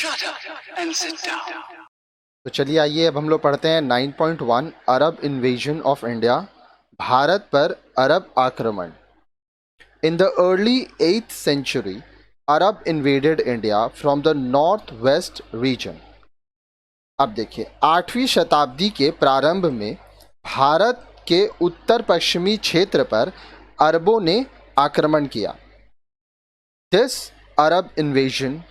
Shut up and sit down. तो चलिए आइए अब हम लोग पढ़ते हैं 9.1 अरब इन्वेजन ऑफ इंडिया, भारत पर अरब आक्रमण। In the early 8th century, Arab invaded India from the north west region. अब देखिए 8वीं शताब्दी के प्रारंभ में भारत के उत्तर पश्चिमी क्षेत्र पर अरबों ने आक्रमण किया। This Arab invasion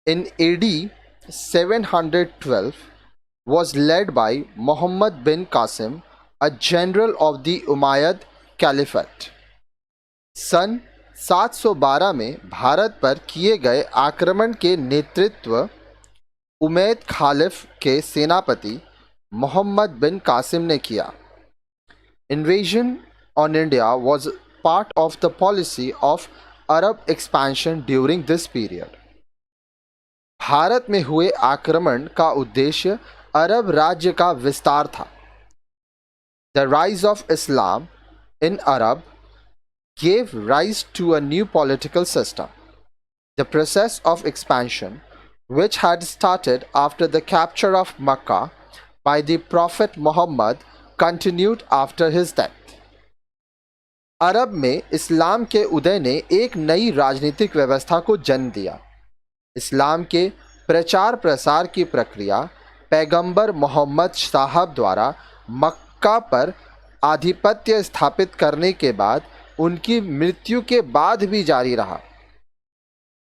in AD 712 was led by Muhammad bin Qasim, a general of the Umayyad Caliphate. सन 712 में भारत पर किए गए आक्रमण के नेतृत्व उमैयद खालिफ के सेनापति मोहम्मद बिन कासिम ने किया। Invasion on India was part of the policy of Arab expansion during this period. Bharat में हुए आक्रमण का उद्देश्य अरब राज्य का विस्तार था। The rise of Islam in Arab gave rise to a new political system. The process of expansion, which had started after the capture of Makkah by the Prophet Muhammad, continued after his death. अरब में इस्लाम के उदय ने एक नई राजनीतिक व्यवस्था को जन्म दिया। इस्लाम के प्रचार प्रसार की प्रक्रिया पैगंबर मोहम्मद साहब द्वारा मक्का पर आधिपत्य स्थापित करने के बाद उनकी मृत्यु के बाद भी जारी रहा।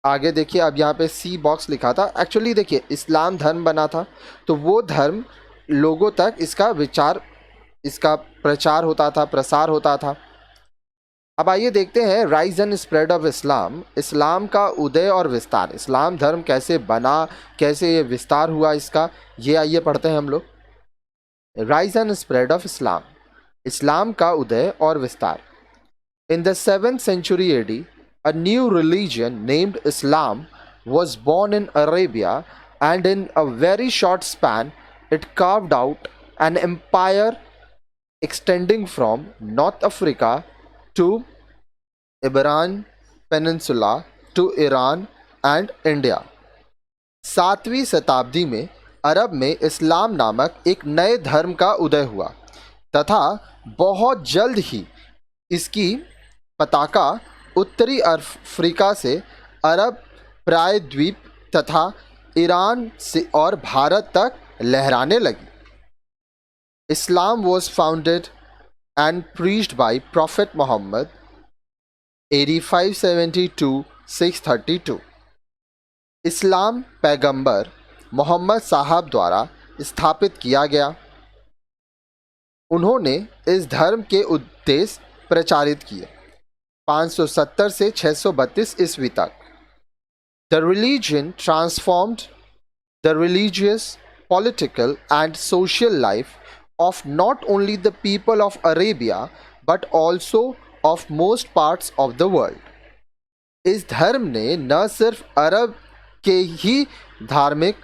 आगे देखिए, अब यहाँ पे सी बॉक्स लिखा था। एक्चुअली देखिए, इस्लाम धर्म बना था तो वो धर्म लोगों तक इसका प्रचार होता था, प्रसार होता था। अब आइए देखते हैं rise and spread of Islam, इस्लाम का उदय और विस्तार। इस्लाम धर्म कैसे बना, कैसे ये विस्तार हुआ इसका, ये आइए पढ़ते हैं हम लोग। Rise and spread of Islam, इस्लाम का उदय और विस्तार। In the 7th century AD, a new religion named Islam was born in Arabia, and in a very short span it carved out an empire extending from North Africa to Iberan Peninsula to Iran and India. 7वीं शताब्दी में अरब में इस्लाम नामक एक नए धर्म का उदय हुआ तथा बहुत जल्द ही इसकी पताका उत्तरी अफ्रीका से अरब प्रायद्वीप तथा ईरान से और भारत तक लहराने लगी। इस्लाम was founded and preached by Prophet Muhammad AD 572-632। इस्लाम पैगंबर मोहम्मद साहब द्वारा स्थापित किया गया। उन्होंने इस धर्म के उद्देश्य प्रचारित किए 570 से 632 ईस्वी तक। The religion transformed the religious, political and social life of not only the people of Arabia but also of most parts of the world. इस धर्म ने न सिर्फ अरब के ही धार्मिक,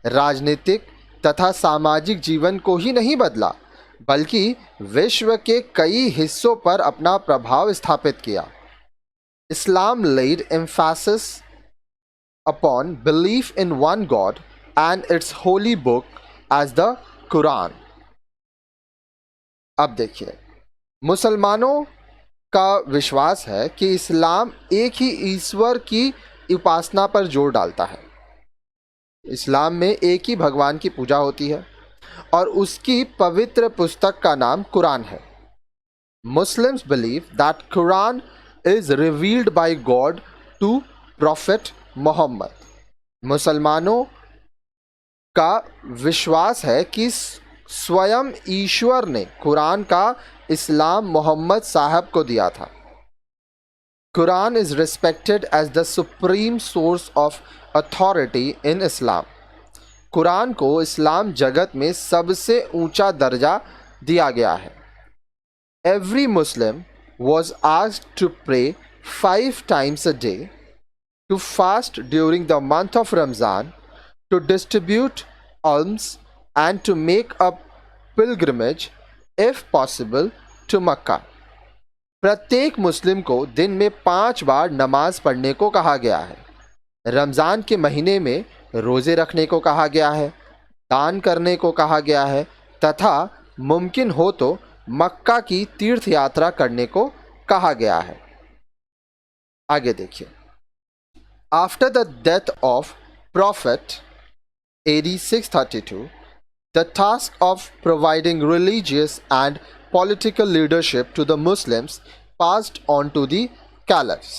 राजनीतिक तथा सामाजिक जीवन को ही नहीं बदला बल्कि विश्व के कई हिस्सों पर अपना प्रभाव स्थापित किया। इस्लाम laid emphasis upon belief in one God and its holy book as the Quran. अब देखिए, मुसलमानों का विश्वास है कि इस्लाम एक ही ईश्वर की उपासना पर जोर डालता है। इस्लाम में एक ही भगवान की पूजा होती है और उसकी पवित्र पुस्तक का नाम कुरान है। Muslims believe that Quran is revealed by God to Prophet Muhammad. मुसलमानों का विश्वास है कि स्वयं ईश्वर ने कुरान का इस्लाम मोहम्मद साहब को दिया था। Quran is respected as the supreme source of authority in Islam. Quran को इस्लाम जगत में सबसे ऊंचा दर्जा दिया गया है। Every Muslim was asked to pray 5 times a day, to fast during the month of Ramzan, to distribute alms and to make a pilgrimage if possible to Makkah. प्रत्येक मुस्लिम को दिन में 5 बार नमाज पढ़ने को कहा गया है। रमज़ान के महीने में रोजे रखने को कहा गया है, दान करने को कहा गया है तथा मुमकिन हो तो मक्का की तीर्थ यात्रा करने को कहा गया है। आगे देखिए, after the death of profit AD 632, the task of providing religious and political leadership to the Muslims passed on to the caliphs.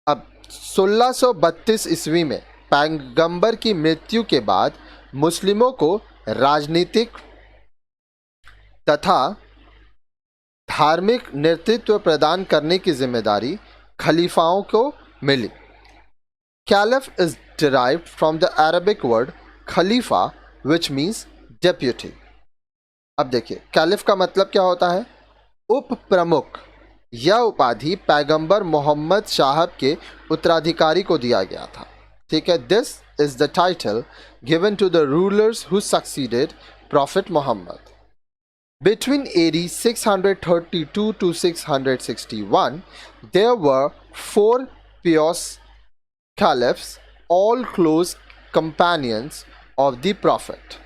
अब 1632 ईस्वी में पैगंबर की मृत्यु के बाद मुस्लिमों को राजनीतिक तथा धार्मिक नेतृत्व प्रदान करने की जिम्मेदारी खलीफाओं को मिली। Caliph is derived from the Arabic word Khalifa which means deputy. अब देखिए, कैलिफ का मतलब क्या होता है? उप प्रमुख। यह उपाधि पैगंबर मोहम्मद साहब के उत्तराधिकारी को दिया गया था। ठीक है, this is the title given to the rulers who succeeded prophet Muhammad. Between AD 632 to 661, there were 4 pious caliphs, all close companions of the Prophet.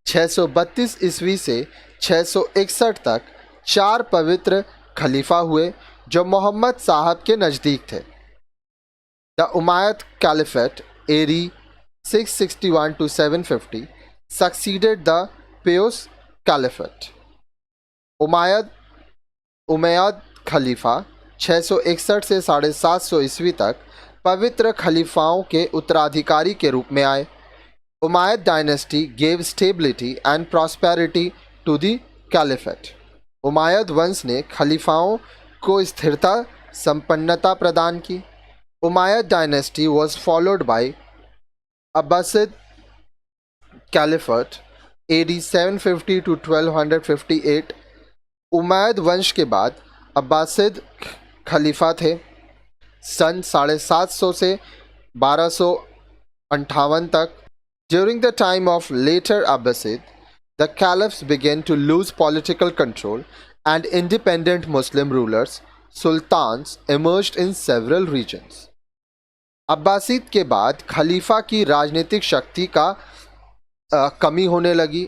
632 ईस्वी से 661 तक 4 पवित्र खलीफा हुए जो मोहम्मद साहब के नज़दीक थे। The Umayyad caliphate AD 661 to 750 succeeded the pious caliphate. उमैयद खलीफा 661 से 750 ईस्वी तक पवित्र खलीफाओं के उत्तराधिकारी के रूप में आए। Umayyad dynasty gave stability and prosperity to the caliphate. Umayyad वंश ने खलीफाओं को स्थिरता संपन्नता प्रदान की। Umayyad dynasty was followed by Abbasid caliphate AD 750 to 1258। Umayyad वंश के बाद अब्बासिद खलीफा थे। सन 750 से 1258 तक। During the time of later Abbasid, the caliphs began to lose political control and independent Muslim rulers, sultans, emerged in several regions. Abbasid के बाद खलीफा की राजनीतिक शक्ति का कमी होने लगी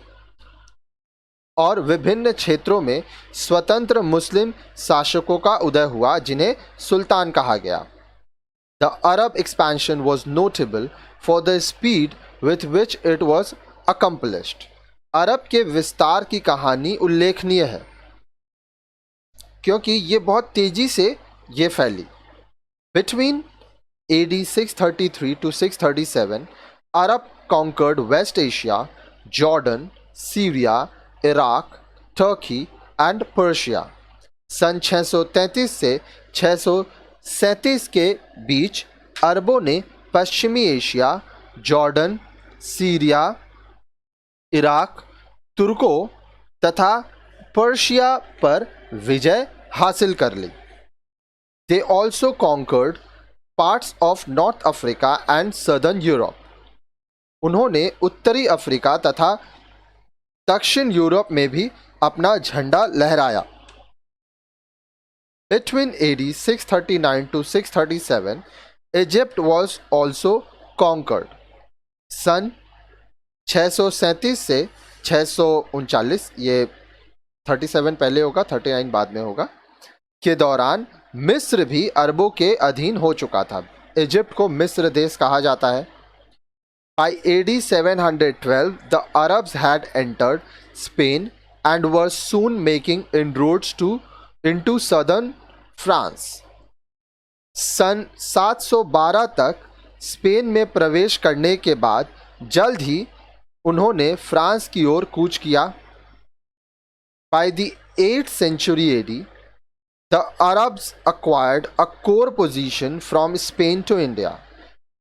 और विभिन्न क्षेत्रों में स्वतंत्र मुस्लिम शासकों का उदय हुआ जिन्हें सुल्तान कहा गया। The Arab expansion was notable for the speed with which it was accomplished. अरब के विस्तार की कहानी उल्लेखनीय है क्योंकि ये बहुत तेजी से ये फैली। Between AD 633 to 637, Arab conquered West Asia, Jordan, Syria, Iraq, Turkey and Persia. सन 633 से 637 के बीच अरबों ने पश्चिमी एशिया, जॉर्डन, सीरिया, इराक, तुर्कों तथा पर्शिया पर विजय हासिल कर ली। They also conquered parts of North Africa and southern Europe. उन्होंने उत्तरी अफ्रीका तथा दक्षिण यूरोप में भी अपना झंडा लहराया। Between AD 639 to 637, Egypt was also conquered. सन 637 से 639, ये 37 पहले होगा, 39 बाद में होगा, के दौरान मिस्र भी अरबों के अधीन हो चुका था। इजिप्ट को मिस्र देश कहा जाता है। By AD 712, the Arabs had entered Spain and were soon making inroads into southern France. सन 712 तक स्पेन में प्रवेश करने के बाद जल्द ही उन्होंने फ्रांस की ओर कूच किया। By the 8th century AD, the Arabs acquired a core position from Spain to India,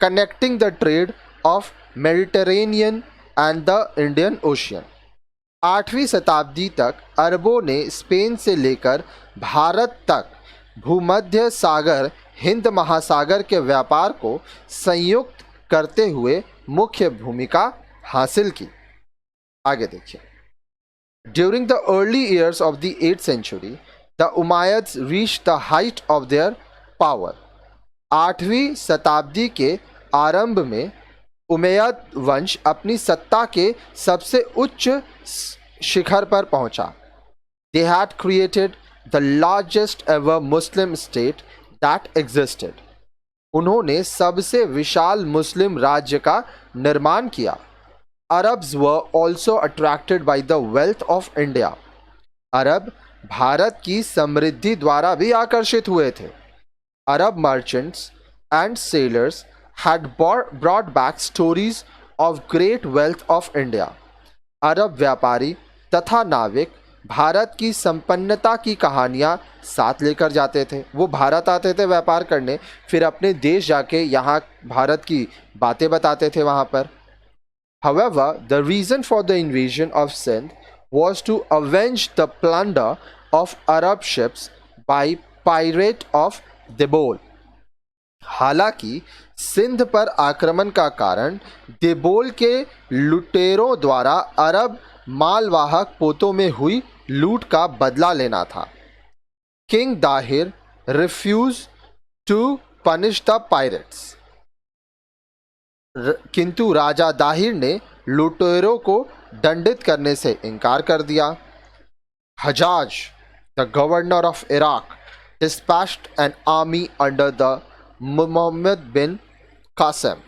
connecting the trade of Mediterranean and the Indian Ocean. 8वीं शताब्दी तक अरबों ने स्पेन से लेकर भारत तक भूमध्य सागर हिंद महासागर के व्यापार को संयुक्त करते हुए मुख्य भूमिका हासिल की। आगे देखिए, during the early years of the 8th century, the Umayyads reached the height of their power. 8वीं शताब्दी के आरंभ में उमैयद वंश अपनी सत्ता के सबसे उच्च शिखर पर पहुंचा। They had created the largest ever Muslim state that existed. उन्होंने सबसे विशाल मुस्लिम राज्य का निर्माण किया। Arabs were also attracted by the wealth of India. अरब भारत की समृद्धि द्वारा भी आकर्षित हुए थे। Arab merchants and sailors had brought back stories of great wealth of India. अरब व्यापारी तथा नाविक भारत की संपन्नता की कहानियाँ साथ लेकर जाते थे। वो भारत आते थे व्यापार करने, फिर अपने देश जाके यहाँ भारत की बातें बताते थे वहाँ पर। However, the reason for the invasion of Sindh was to avenge the plunder of Arab ships by pirate of Dibol. हालांकि सिंध पर आक्रमण का कारण दिबोल के लुटेरों द्वारा अरब मालवाहक पोतों में हुई लूट का बदला लेना था। King Dahir refuse to punish the pirates, किंतु राजा दाहिर ने लुटेरों को दंडित करने से इनकार कर दिया। Hajjaj, the governor of Iraq, dispatched an army under the Muhammad bin Qasim.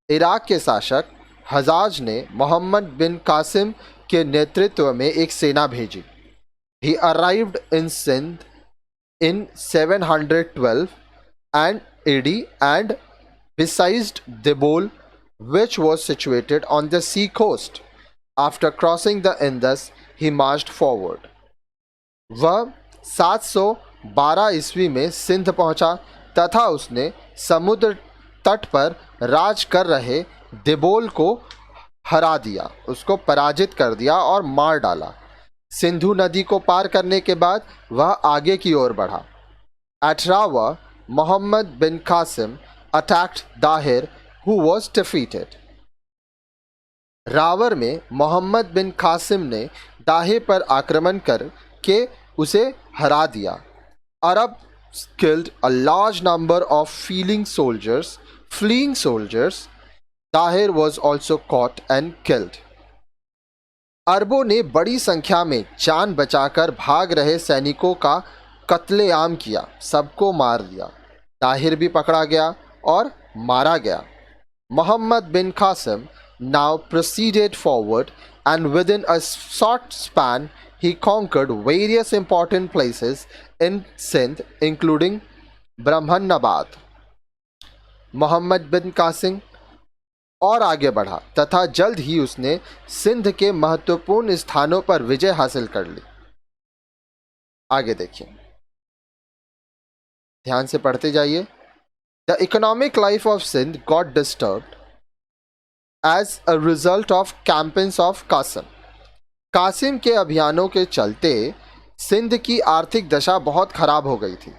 Iraq के शासक हजाज ने मोहम्मद बिन कासिम के नेतृत्व में एक सेना भेजी। He arrived in Sindh in 712 and AD and besieged Dibol, which was situated on the sea coast. After crossing the Indus, he marched forward. वह 712 ईस्वी में सिंध पहुंचा तथा उसने समुद्र तट पर राज कर रहे दिबोल को हरा दिया, उसको पराजित कर दिया और मार डाला। सिंधु नदी को पार करने के बाद वह आगे की ओर बढ़ा। At Rawa, Muhammad bin Qasim attacked Dahir, who was defeated. रावर में मोहम्मद बिन कासिम ने दाहिर पर आक्रमण करके उसे हरा दिया। अरब killed a large number of fleeing soldiers. Dahir was also caught and killed. अरबों ने बड़ी संख्या में जान बचाकर भाग रहे सैनिकों का कत्लेआम किया, सबको मार दिया। दाहिर भी पकड़ा गया और मारा गया। Mohammad bin Qasim now proceeded forward and within a short span he conquered various important places in Sindh including ब्रह्मन्नाबाद। Mohammad bin Qasim और आगे बढ़ा तथा जल्द ही उसने सिंध के महत्वपूर्ण स्थानों पर विजय हासिल कर ली। आगे देखिए, ध्यान से पढ़ते जाइए। The economic life of Sindh got disturbed as a result of campaigns of Qasim. Qasim के अभियानों के चलते सिंध की आर्थिक दशा बहुत खराब हो गई थी।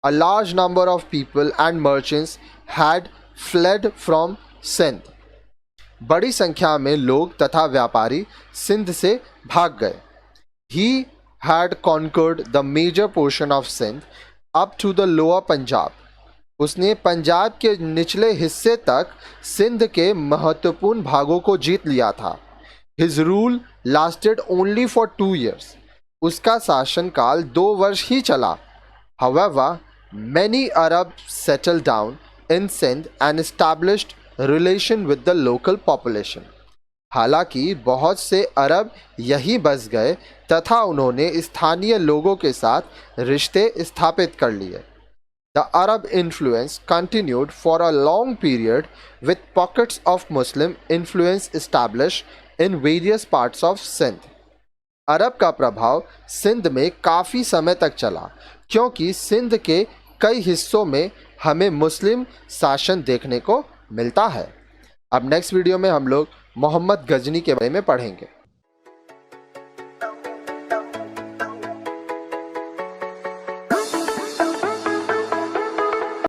A large number of people and merchants had fled from Sindh. बड़ी संख्या में लोग तथा व्यापारी सिंध से भाग गए। He had conquered the major portion of Sindh up to the lower Punjab. उसने पंजाब के निचले हिस्से तक सिंध के महत्वपूर्ण भागों को जीत लिया था। His rule lasted only for 2 years। उसका शासनकाल 2 वर्ष ही चला। However, many Arabs settled down in Sindh and established relation with the local population। हालांकि बहुत से अरब यहीं बस गए तथा उन्होंने स्थानीय लोगों के साथ रिश्ते स्थापित कर लिए। The Arab influence continued for a long period with pockets of Muslim influence established in various parts of Sindh। अरब का प्रभाव सिंध में काफ़ी समय तक चला क्योंकि सिंध के कई हिस्सों में हमें मुस्लिम शासन देखने को मिलता है। अब नेक्स्ट वीडियो में हम लोग मोहम्मद गजनी के बारे में पढ़ेंगे।